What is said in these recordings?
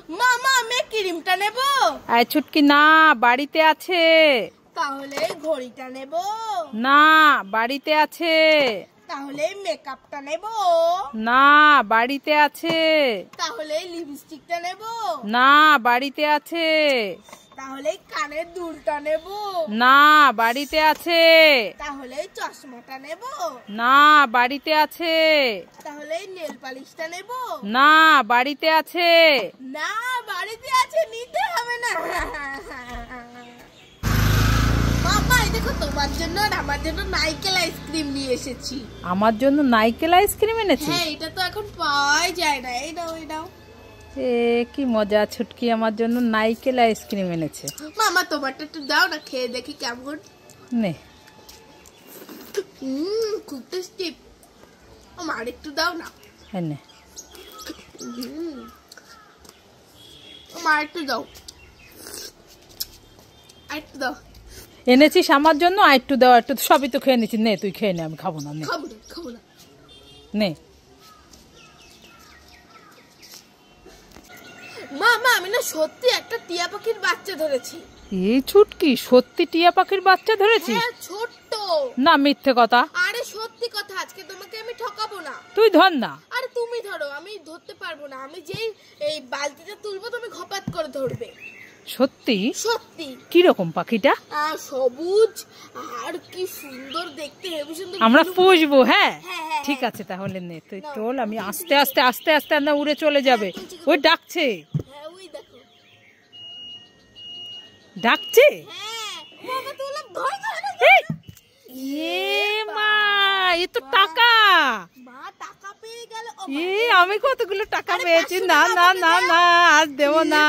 মামা আমি ক্রিমটা নেব। আয় ছুটকি না, বাড়িতে আছে। তাহলে ঘড়িটা নেব। না, বাড়িতে আছে। তাহলে মেকআপটা নেব। না, বাড়িতে আছে। তাহলে লিপস্টিকটা নেব। না, বাড়িতে আছে। তাহলে কানের দুলটা নেব। না, বাড়িতে আছে। তাহলে চশমাটা নেব। না, বাড়িতে আছে। তাহলে নেল পালিশটা নেব। না, বাড়িতে আছে। না, বাড়িতে আছে, নিতে হবে না। বাবা এই দেখো, তোমার জন্য আর আমার জন্য নারকেল আইসক্রিম নিয়ে এসেছি। আমার জন্য নারকেল আইসক্রিম এনেছি? হ্যাঁ, এটা তো এখন পাওয়াই যায় না। এই নাও, এই নাও। কি মজা, ছুটকি আমার জন্য নারকেল আইসক্রিম এনেছে। মামা তোমারটা একটু দাও না, খেয়ে দেখি কেমন। নে। খুব টেস্টি। আমার একটু দাও না। হ্যাঁ নে। আমার একটু দাও, একটু দাও। এনেছিস আমার জন্য, আর একটু দাও, একটু। সবই তো খেয়ে নিচ্ছি, নে তুই খেয়ে নে, আমি খাবো না। নে খাবো না, খাবো না। নে। মামা আমি না সত্যি একটা টিয়া পাখির বাচ্চা ধরেছি। এই ছুটকি, সত্যি টিয়া পাখির বাচ্চা ধরেছিস? হ্যাঁ, ছোট্ট। না, মিথ্যে কথা। আরে সত্যি কথা, আজকে তোমাকে আমি ঠকাবো না। তুই ধর না। আরে তুমি ধরো, আমি ধরতে পারবো না। আমি যেই এই বালতিটা তুলবো তুমি ঘপাত করে ধরবে। সত্যি? সত্যি। কি রকম পাখিটা? সবুজ আর কি সুন্দর দেখতে, হেবি সুন্দর। আমরা পুষবো। হ্যাঁ হ্যাঁ, ঠিক আছে, তাহলে নে তুই তোল। আমি আস্তে আস্তে আস্তে আস্তে না উড়ে চলে যাবে। ওই ডাকছে, হ্যাঁ ওই দেখো, ডাকছে। হ্যাঁ বাবা তুলো, ধর ধর। মা, এ তো টাকা। মা টাকা পেয়ে গেল। আমি কতগুলো টাকা পেয়েছি। না না না না, আজ দেবো না।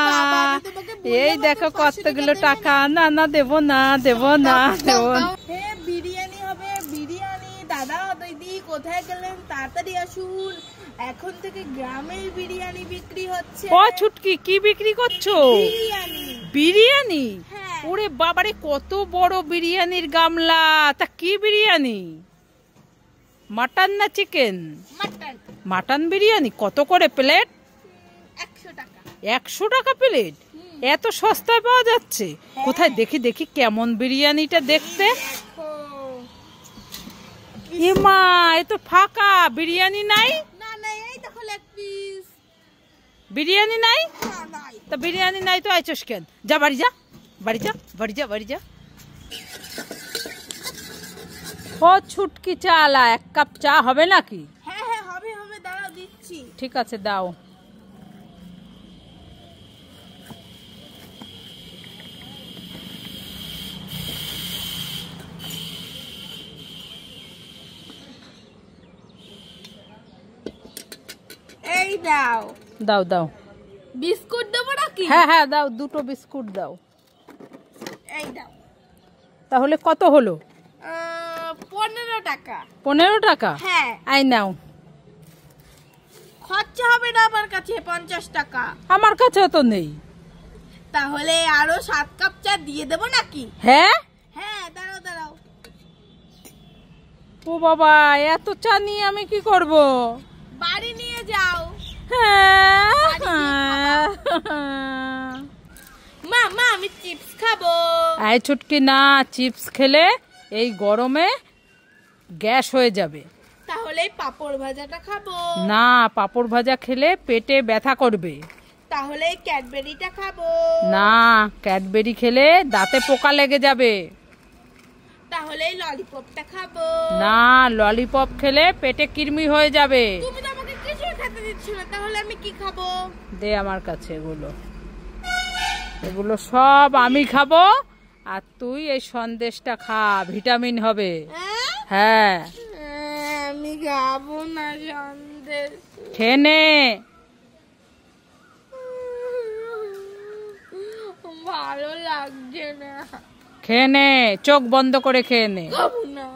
এই দেখো কতগুলো টাকা। না না, দেবো না, দেবো না, দেবো না। বিরিয়ানি হবে, বিরিয়ানি। দাদা দিদি কোথায় গেলেন? তাড়াতাড়ি আসুন, এখন থেকে গ্রামের বিরিয়ানি বিক্রি হচ্ছে। ও ছুটকি, কি বিক্রি করছো? বিরিয়ানি। বিরিয়ানি? হ্যাঁ। ওরে বাবারে, কত বড় বিরিয়ানির গামলা। তা কি বিরিয়ানি, মাটন না চিকেন? মাটন। মাটন বিরিয়ানি। কত করে প্লেট? 100 টাকা। 100 টাকা প্লেট? এত সস্তায় পাওয়া যাচ্ছে? কোথায় দেখি দেখি কেমন বিরিয়ানিটা দেখতে। এ মা, এ তো ফাঁকা, বিরিয়ানি নাই। না না, এই দেখো লেগ পিস। বিরিয়ানি নাই? না নাই। তা বিরিয়ানি নাই তো আইছস কেন? যা বাড়ি যা, বাড়ি যা, বাড়ি যা, বাড়ি যা। ও ছুটকি, চালা, 1 কাপ চা হবে নাকি? হ্যাঁ হ্যাঁ, হবে হবে, দাঁড়াও দিচ্ছি। ঠিক আছে, দাও। এই দাও। দাও দাও। বিস্কুট দেবো নাকি? হ্যাঁ হ্যাঁ দাও, 2টো বিস্কুট দাও। এই দাও। তাহলে কত হলো? 15 টাকা। 15 টাকা? হ্যাঁ। আই নাও। খরচা হবে না আমার কাছে, 50 টাকা। আমার কাছেও তো নেই। তাহলে আরো 7 কাপ চা দিয়ে দেবো নাকি? হ্যাঁ হ্যাঁ, দাঁড়াও দাঁড়াও। ও বাবা, এত চা নিয়ে আমি কি করব? বাড়ি নিয়ে যাও। মা মা আমি চিপস খাবো। আয় ছুটকি, না, চিপস খেলে এই গরমে গ্যাস হয়ে যাবে। তাহলে পাপড় ভাজাটা খাবো। না, পাপড় ভাজা খেলে পেটে ব্যথা করবে। তাহলে ক্যাডবেরিটা খাবো। না, ক্যাডবেরি খেলে দাঁতে পোকা লেগে যাবে। তাহলে ললিপপটা খাবো। না, ললিপপ খেলে পেটে কৃমি হয়ে যাবে। তুমি তো আমাকে কিছু খেতে দিচ্ছ না, তাহলে আমি কি খাবো? দে আমার কাছে এগুলো। এগুলো সব আমি খাবো, আর তুই এই সন্দেশটা খা, ভিটামিন হবে। হ্যাঁ, আমি খাবো না সন্দেশ। খেয়ে নে। ভালো লাগছে না। খেয়ে নে, চোখ বন্ধ করে খেয়ে নে। খাবো না।